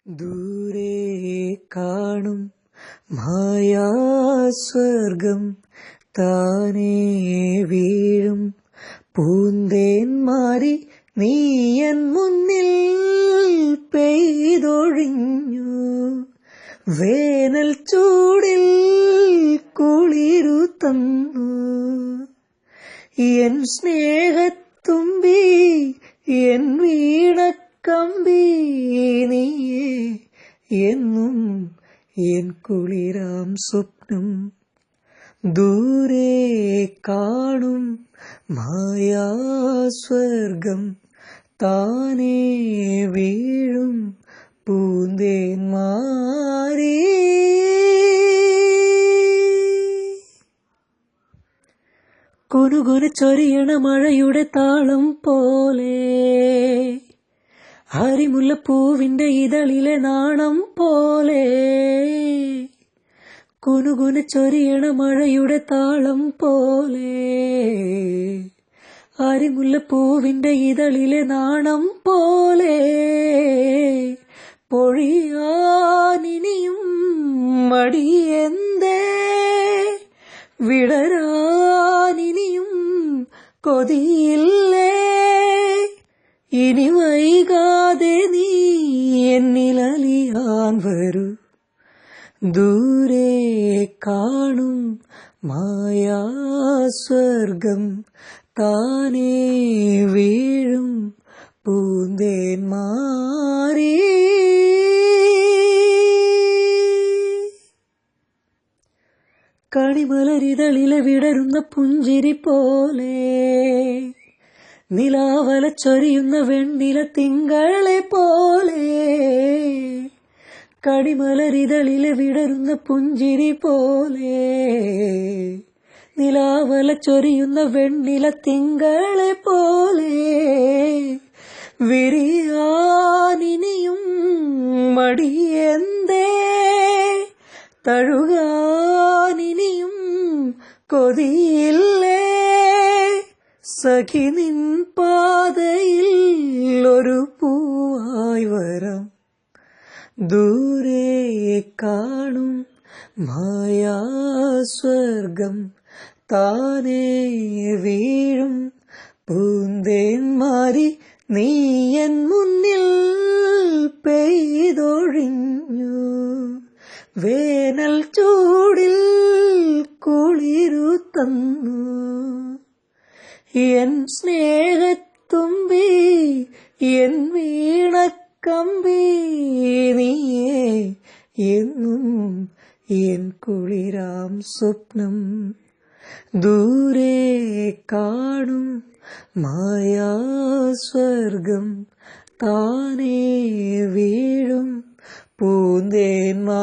ദൂരെ കാണും മായാസ്വർഗം താനേ വീഴും പൂന്തേന്മാരി നീയൻ മുന്നിൽ പെയ്തൊഴിഞ്ഞു. വേനൽ ചൂടിൽ കുളിരു തന്നു എൻ സ്നേഹത്തുമ്പി എൻ വീണക്കമ്പി നീയേ എന്നും എൻ കുളിരാം സ്വപ്നം. ദൂരെ കാണും മായാസ്വർഗം താനേ വീഴും പൂന്തേന്മാരി. കുനുകുന ചൊരിയണ മഴയുടെ താളം പോലെ ഹരിമുല്ലപ്പൂവിന്റെ ഇതളിലെ നാണം പോലെ. കുനുകുന ചൊരിയണ മഴയുടെ താളം പോലെ ഹരിമുല്ലപ്പൂവിന്റെ ഇതളിലെ നാണം പോലെ. പൊഴിയാനിനിയും മടിയെന്തേ, വിടരാനിനിയും കൊതിയില്ലേ. ഇനി വൈകാതെ നീ എന്നിലലിയാൻ വരൂ. ദൂരെ കാണും മായാസ്വർഗം താനേ വീഴും പൂന്തേന്മാരി. കണിമലരിതളിലെ വിടരുന്ന പുഞ്ചിരി പോലെ നിലാവല ചൊരിയുന്ന വെണ്ണില തിങ്കളെ പോലെ. കണിമലരിതളിലെ വിടരുന്ന പുഞ്ചിരി പോലെ നിലാവല ചൊരിയുന്ന വെണ്ണില തിങ്കളെ പോലെ. വിരിയാനിനിയും മടിയെന്തേ, തഴുകാനിനിയും കൊതിയില്ലേ. സഖി നിൻ പാതയിൽ ഒരു പൂവായി വരാം. ദൂരെ കാണും മായാസ്വർഗം താനേ വീഴും പൂന്തേന്മാരി നീയൻ മുന്നിൽ പെയ്തൊഴിഞ്ഞു. വേനൽ ചൂടിൽ കുളിരു തന്നു എൻ സ്നേഹത്തുമ്പി എൻ വീണക്കമ്പി നീയേ എന്നും എൻ കുളിരാം സ്വപ്നം. ദൂരെ കാണും മായാസ്വർഗം താനേ വീഴും പൂന്തേന്മാരി.